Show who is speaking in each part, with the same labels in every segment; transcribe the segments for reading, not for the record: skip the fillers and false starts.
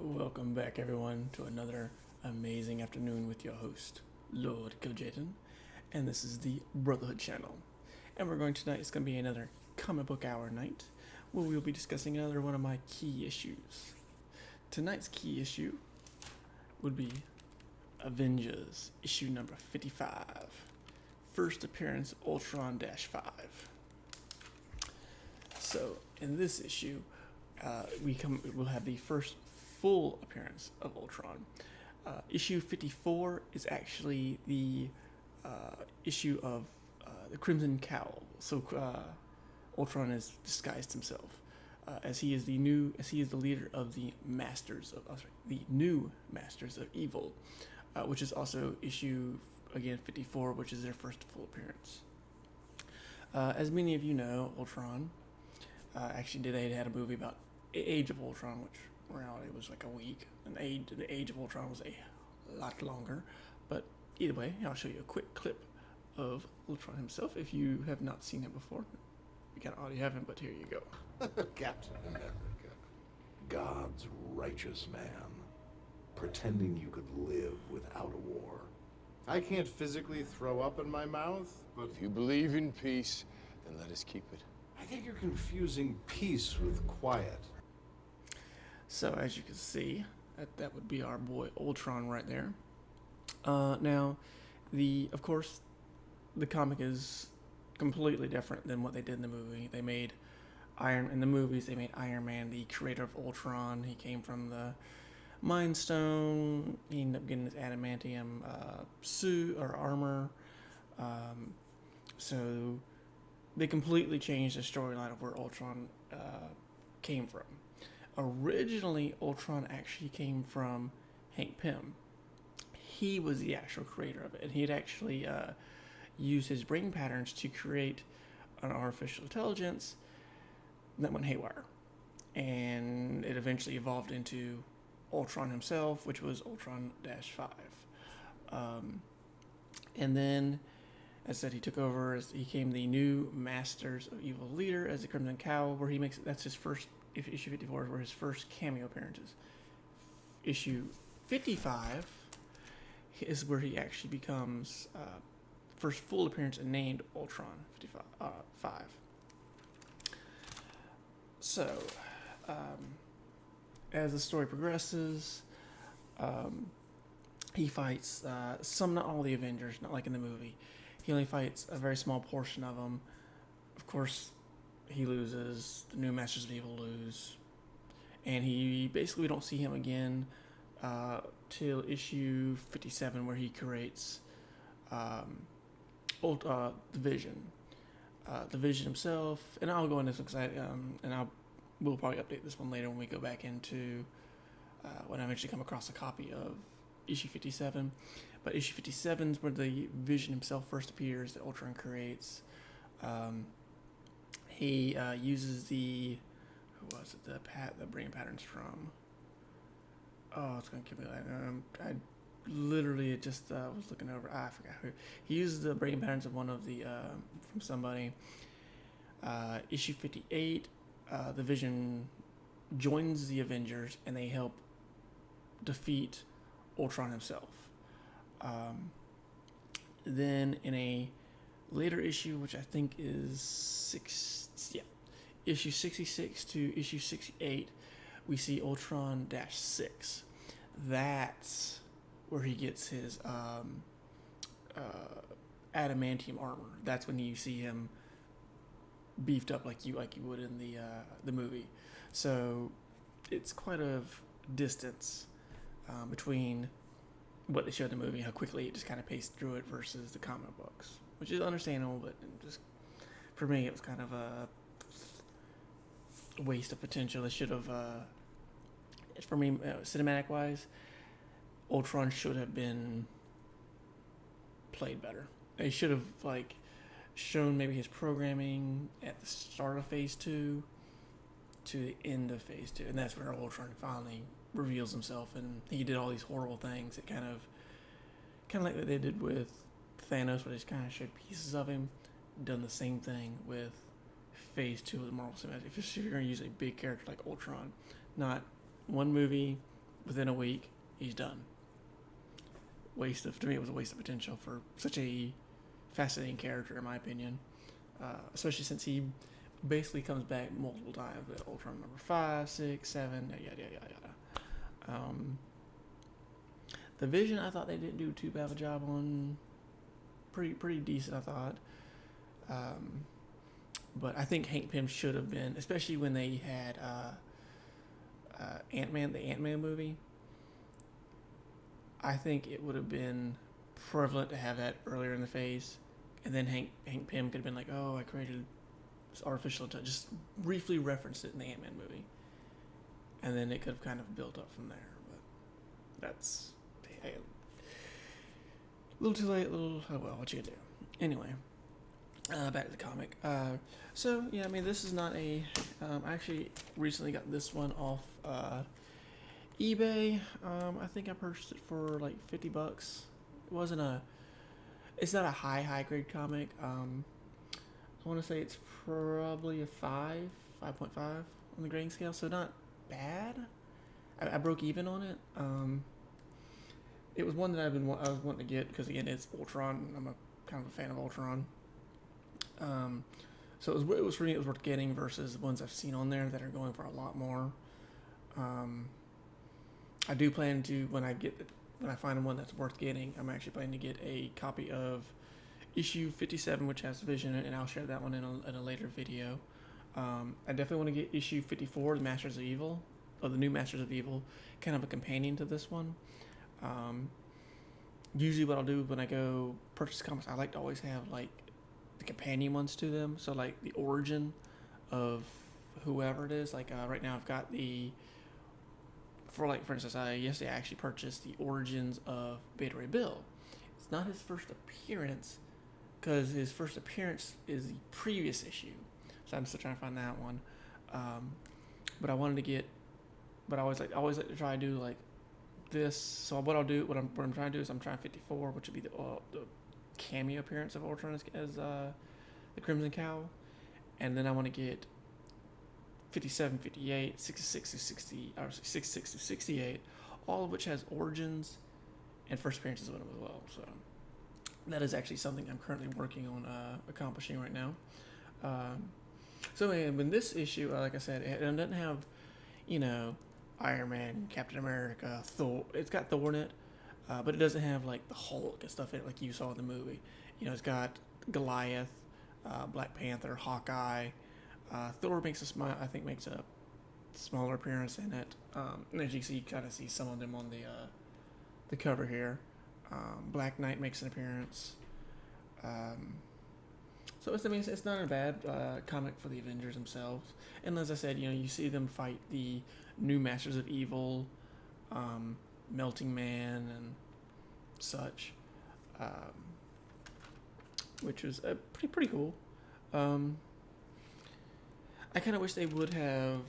Speaker 1: Welcome back, everyone, to another amazing afternoon with your host, Lord Kiljaden, and this is the Brotherhood channel. And we're going tonight, it's going to be another comic book hour night, where we'll be discussing another one of my key issues. Tonight's key issue would be Avengers, issue number 55, first appearance Ultron-5. So, in this issue, we'll have the first full appearance of Ultron. Issue 54 is actually the issue of the Crimson Cowl. So Ultron has disguised himself as he is the leader of the the new Masters of Evil, which is also issue again 54, which is their first full appearance. As many of you know, Ultron actually they had a movie about Age of Ultron, which in reality was like a week, and the Age of Ultron was a lot longer. But either way, I'll show you a quick clip of Ultron himself if you have not seen him before. You kind of already haven't, but here you go.
Speaker 2: Captain America, God's righteous man, pretending you could live without a war.
Speaker 3: I can't physically throw up in my mouth, but
Speaker 4: If you believe in peace, then let us keep it.
Speaker 3: I think you're confusing peace with quiet.
Speaker 1: So as you can see, that would be our boy Ultron right there. Now, of course, the comic is completely different than what they did in the movie. In the movies, they made Iron Man the creator of Ultron. He came from the Mind Stone. He ended up getting his adamantium suit or armor. So they completely changed the storyline of where Ultron came from. Originally, Ultron actually came from Hank Pym. He was the actual creator of it, and he had actually used his brain patterns to create an artificial intelligence that went haywire. And it eventually evolved into Ultron himself, which was Ultron-5. And then, as I said, he took over as he became the new Masters of Evil leader as the Crimson Cowl, where that's his first. Issue 54 were his first cameo appearances. Issue 55 is where he actually becomes first full appearance and named Ultron 55. So, as the story progresses, he fights not all the Avengers, not like in the movie. He only fights a very small portion of them. Of course, he loses. The new Masters of Evil lose, and we don't see him again till issue 57, where he creates the Vision. The Vision himself, and I'll go into this because we'll probably update this one later when we go back into when I eventually come across a copy of issue 57. But issue 57 is where the Vision himself first appears, that Ultron creates. He uses the brain patterns from. Oh, it's gonna give me that. I literally just was looking over. I forgot who. He uses the brain patterns of one of the from somebody. Issue 58, the Vision joins the Avengers and they help defeat Ultron himself. Then in a later issue, which I think is issue 66 to issue 68, we see Ultron-6. That's where he gets his adamantium armor. That's when you see him beefed up like you would in the movie. So it's quite a distance between what they showed in the movie, how quickly it just kind of paced through it, versus the comic books, which is understandable, but just for me, it was kind of a waste of potential. It should have, for me, cinematic-wise, Ultron should have been played better. They should have shown maybe his programming at the start of Phase 2 to the end of Phase 2, and that's where Ultron finally reveals himself, and he did all these horrible things that kind of like what they did with Thanos, where they just kind of showed pieces of him. Done the same thing with Phase 2 of the Marvel Cinematic. If you're going to use a big character like Ultron, not one movie, within a week, he's done. To me, it was a waste of potential for such a fascinating character, in my opinion. Especially since he basically comes back multiple times with Ultron number 5, 6, 7, yada yada yada. The Vision, I thought they didn't do too bad of a job on. Pretty decent, I thought. But I think Hank Pym should have been, especially when they had Ant-Man, the Ant-Man movie. I think it would have been prevalent to have that earlier in the phase, and then Hank Pym could have been like, "Oh, I created this artificial intelligence," just briefly referenced it in the Ant-Man movie, and then it could have kind of built up from there. But that's a little too late. Oh well, what you gonna do? Anyway, back to the comic. So yeah, I mean, this is not a. I actually recently got this one off eBay. I think I purchased it for like $50. It's not a high grade comic. I want to say it's probably a 5.5 on the grading scale, so not bad. I broke even on it. It was one that I was wanting to get because again, it's Ultron. I'm kind of a fan of Ultron. So it was for me. It was worth getting versus the ones I've seen on there that are going for a lot more. I do plan to when I find one that's worth getting, I'm actually planning to get a copy of issue 57, which has Vision, and I'll share that one in a later video. I definitely want to get issue 54, the Masters of Evil, or the new Masters of Evil, kind of a companion to this one. Usually what I'll do when I go purchase comics, I like to always have like the companion ones to them. So like the origin of whoever it is. Like right now I've got for instance, yesterday I actually purchased the origins of Beta Ray Bill. It's not his first appearance, because his first appearance is the previous issue. So I'm still trying to find that one. But I wanted to get, but I always like to try to do like this. So what I'm trying to do is I'm trying 54, which would be the cameo appearance of Ultron as the Crimson Cowl, and then I want to get 57, 58, 66 to 60, or 66 to 68, all of which has origins and first appearances of them as well. So that is actually something I'm currently working on accomplishing right now. So anyway, in this issue, like I said, it doesn't have, Iron Man, Captain America, Thor. It's got Thor in it, but it doesn't have like the Hulk and stuff in it like you saw in the movie. It's got Goliath, Black Panther, Hawkeye. Thor makes a smaller appearance in it. And as you can see, you kind of see some of them on the cover here. Black Knight makes an appearance. So it's not a bad comic for the Avengers themselves. And as I said, you see them fight the new Masters of Evil, Melting Man, and such, which was pretty cool. I kind of wish they would have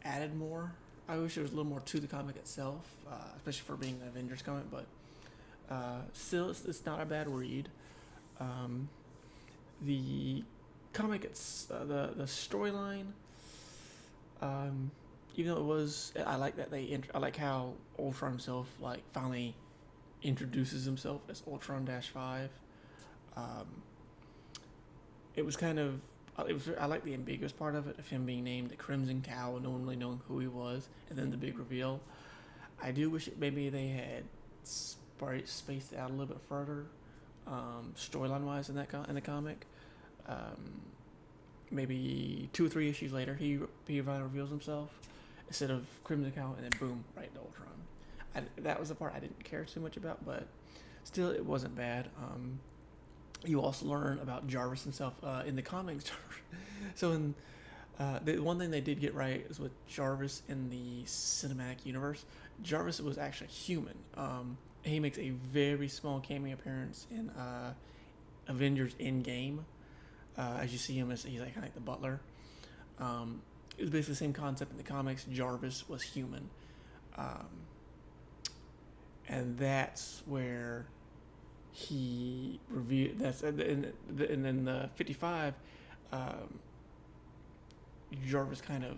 Speaker 1: added more. I wish there was a little more to the comic itself, especially for being an Avengers comic, but still, it's not a bad read. The comic, the storyline, even though I like that I like how Ultron himself finally introduces himself as Ultron-5. It was kind of, I like the ambiguous part of it, of him being named the Crimson Cowl and no one really knowing who he was, and then the big reveal. I do wish maybe they had spaced it out a little bit further, storyline wise in the comic. Maybe 2 or 3 issues later, he finally reveals himself instead of Crimson Cowl, and then boom, right into Ultron. That was the part I didn't care too much about, but still, it wasn't bad. You also learn about Jarvis himself in the comics. So the one thing they did get right is with Jarvis in the cinematic universe. Jarvis was actually human. He makes a very small cameo appearance in Avengers Endgame. As you see him, he's kind of like the butler. It was basically the same concept in the comics. Jarvis was human, and that's where he revealed. And then the 55. Jarvis kind of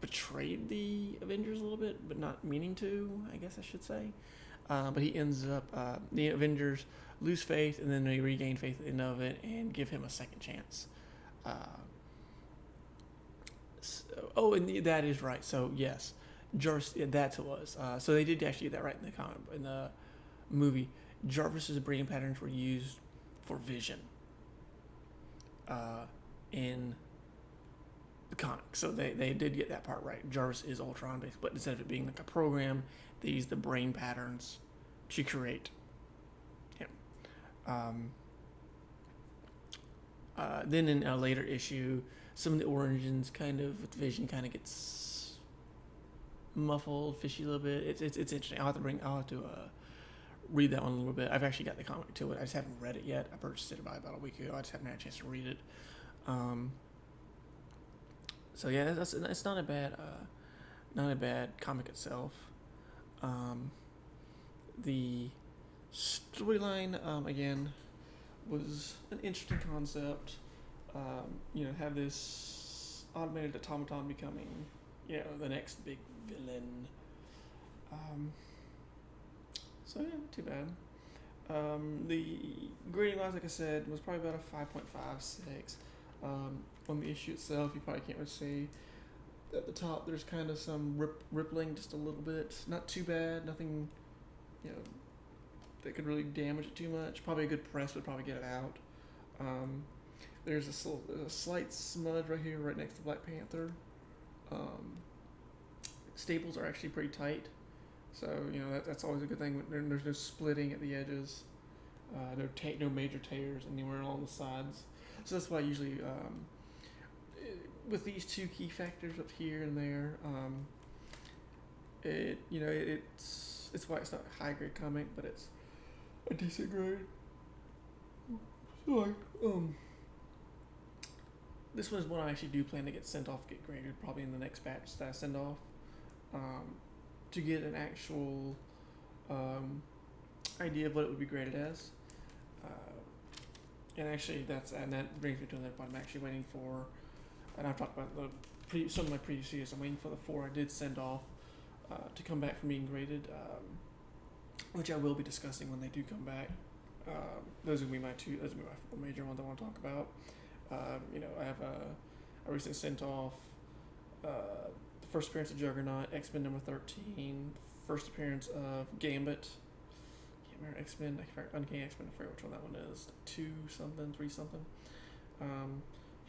Speaker 1: betrayed the Avengers a little bit, but not meaning to, I guess I should say. But he ends up, the Avengers lose faith, and then they regain faith at the end of it and give him a second chance. And that is right. So, yes, Jarvis, yeah, that's who it was. So they did actually get that right in the comic, in the movie. Jarvis's breathing patterns were used for Vision in the comic. So they did get that part right. Jarvis is Ultron based, but instead of it being like a program, they use the brain patterns to create him. Then in a later issue, some of the origins kind of with Vision kind of gets muffled, fishy a little bit. It's interesting. I'll have to read that one a little bit. I've actually got the comic to it. I just haven't read it yet. I purchased it about a week ago. I just haven't had a chance to read it. So yeah, it's not a bad comic itself. The storyline again was an interesting concept. Have this automated automaton becoming the next big villain. So yeah, not too bad. The grading wise, like I said, was probably about a 5.56. On the issue itself, you probably can't really see. At the top, there's kind of some rippling, just a little bit. Not too bad. Nothing, that could really damage it too much. Probably a good press would probably get it out. There's a slight smudge right here, right next to Black Panther. Staples are actually pretty tight, so that's always a good thing. There's no splitting at the edges, no major tears anywhere along the sides. So that's why I usually, with these two key factors up here and there, it's why it's not a high grade comic, but it's a decent grade. So this one is one I actually do plan to get sent off, get graded probably in the next batch that I send off, to get an actual idea of what it would be graded as. And that brings me to another point. I'm actually waiting for, and I've talked about some of my previous years. I'm waiting for the 4 I did send off to come back from being graded, which I will be discussing when they do come back. Those are gonna be my 4 major ones I want to talk about. I recently sent off the first appearance of Juggernaut, X-Men number 13, first appearance of Gambit. Can't remember X-Men. Uncanny X-Men. I forget which one that one is. 2 something, 3 something.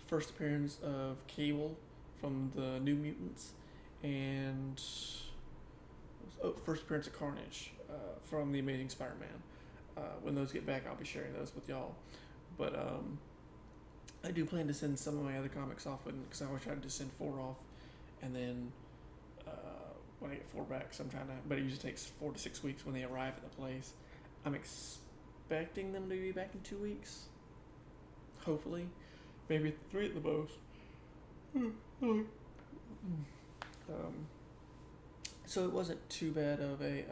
Speaker 1: First appearance of Cable from the New Mutants, and first appearance of Carnage from the Amazing Spider-Man. When those get back, I'll be sharing those with y'all. But I do plan to send some of my other comics off, because I always try to just send 4 off, and then when I get 4 back, but it usually takes 4 to 6 weeks when they arrive at the place. I'm expecting them to be back in 2 weeks, hopefully, maybe 3 at the most. So it wasn't too bad of a.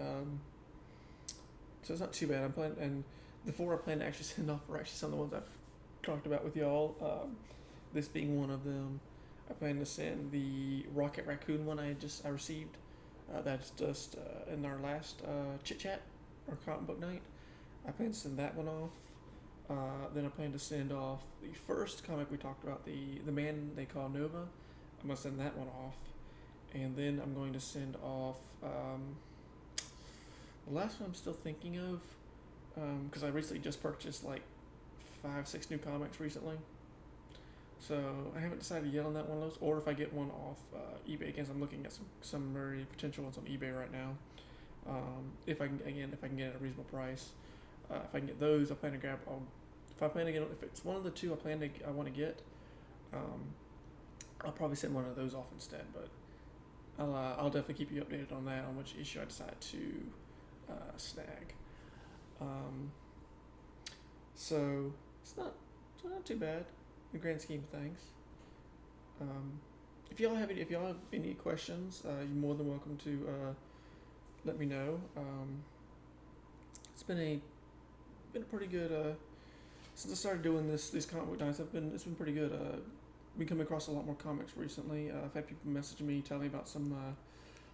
Speaker 1: So it's not too bad. I'm planning, and the 4 I plan to actually send off are actually some of the ones I've talked about with y'all. This being one of them. I plan to send the Rocket Raccoon one I received. That's just in our last chit chat or comic book night. I plan to send that one off. Then I plan to send off the first comic we talked about, the Man They Call Nova. I'm gonna send that one off, and then I'm going to send off the last one I'm still thinking of, because I recently just purchased like 5-6 new comics recently. So I haven't decided yet on that one of those, or if I get one off eBay, because I'm looking at some very potential ones on eBay right now. If I can get it at a reasonable price, if I can get those, I plan to grab. If it's one of the 2 I want to get, I'll probably send one of those off instead. But I'll definitely keep you updated on that, on which issue I decide to snag. So it's not too bad in the grand scheme of things. If y'all have any questions, you're more than welcome to let me know. It's been a pretty good since I started doing these comic book nights. It's been pretty good been coming across a lot more comics recently. I've had people message me, tell me about some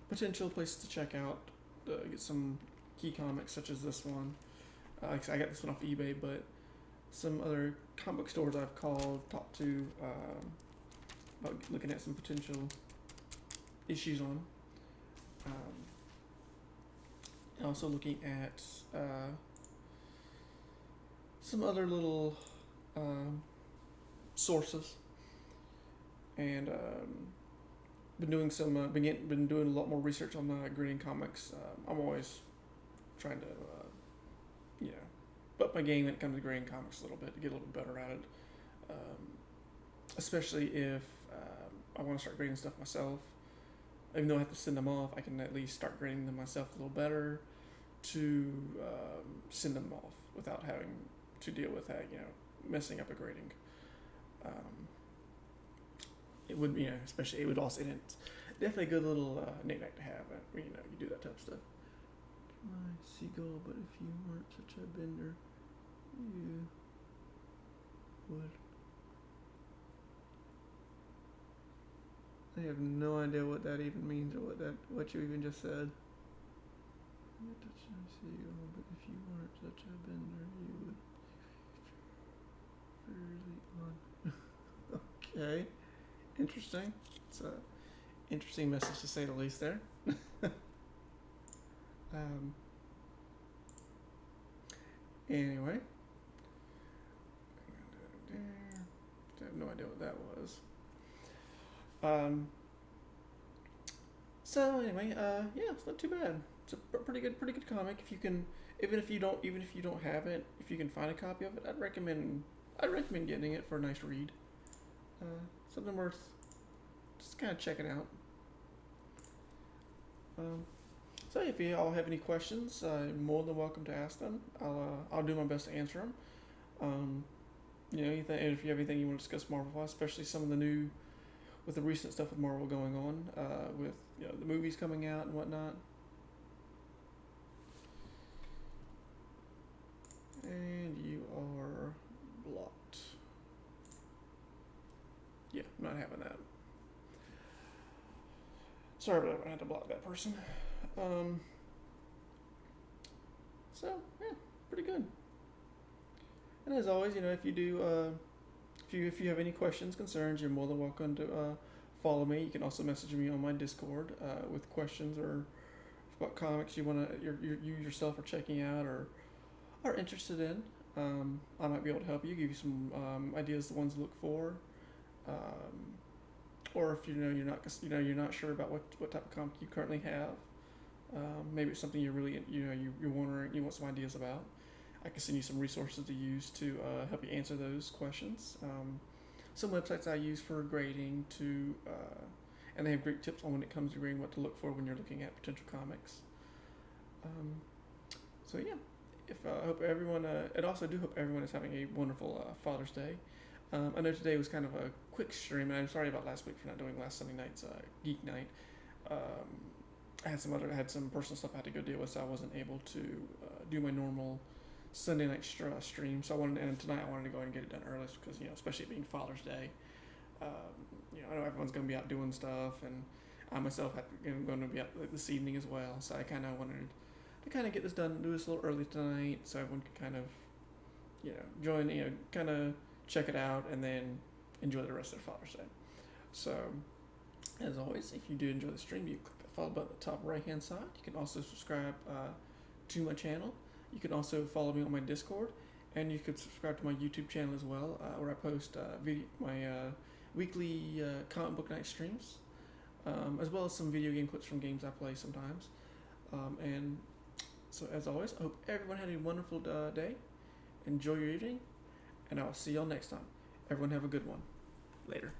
Speaker 1: potential places to check out, get some key comics such as this one. I got this one off eBay, but some other comic book stores I've called, talked to about looking at some potential issues on. And also looking at some other little sources, and been doing some been doing a lot more research on grading comics. I'm always trying to up my game when it comes to grading comics a little bit, to get a little bit better at it. Especially if I want to start grading stuff myself. Even though I have to send them off, I can at least start grading them myself a little better to send them off without having to deal with messing up a grading. It would, especially it would also, and it's definitely a good little knick-knack to have. You do that type of stuff. My seagull, but if you weren't such a bender, you would. I have no idea what that even means, or what you even just said. You're touching my seagull, but if you weren't such a bender, you would. Fairly on. Okay. Interesting. It's a interesting message to say the least there. Anyway. I have no idea what that was. So anyway, yeah, it's not too bad. It's a pretty good comic. If you can, even if you don't have it, if you can find a copy of it, I'd recommend getting it for a nice read. Something worth just kind of checking out. So if you all have any questions, I'm more than welcome to ask them. I'll do my best to answer them. If you have anything you want to discuss Marvel-wise, especially some of the new, with the recent stuff with Marvel going on, with the movies coming out and whatnot. And you are blocked. Yeah, I'm not having that. Sorry, but I had to block that person. So yeah, pretty good. And as always, if you do, if you have any questions, concerns, you're more than welcome to follow me. You can also message me on my Discord with questions or what comics you you yourself are checking out or are interested in. I might be able to help you, give you some ideas, the ones to look for. Or if you're not sure about what type of comic you currently have, maybe it's something you're really you're wondering, you want some ideas about. I can send you some resources to use to help you answer those questions. Some websites I use for grading and they have great tips on when it comes to grading, what to look for when you're looking at potential comics. So yeah, I hope everyone, and also do hope everyone is having a wonderful Father's Day. I know today was kind of a quick stream, and I'm sorry about last week for not doing last Sunday night's Geek Night. I had some personal stuff I had to go deal with, so I wasn't able to do my normal Sunday night stream. So tonight I wanted to go ahead and get it done early because especially it being Father's Day. I know everyone's going to be out doing stuff, and I myself am going to be out this evening as well. So I kind of wanted to kind of get this done, do this a little early tonight, so everyone could kind of join, kind of check it out, and then enjoy the rest of Father's Day. So, as always, if you do enjoy the stream, you click the follow button at the top right hand side. You can also subscribe to my channel. You can also follow me on my Discord, and you could subscribe to my YouTube channel as well, where I post my weekly comic book night streams, as well as some video game clips from games I play sometimes. And so, as always, I hope everyone had a wonderful day. Enjoy your evening, and I'll see y'all next time. Everyone have a good one. Later.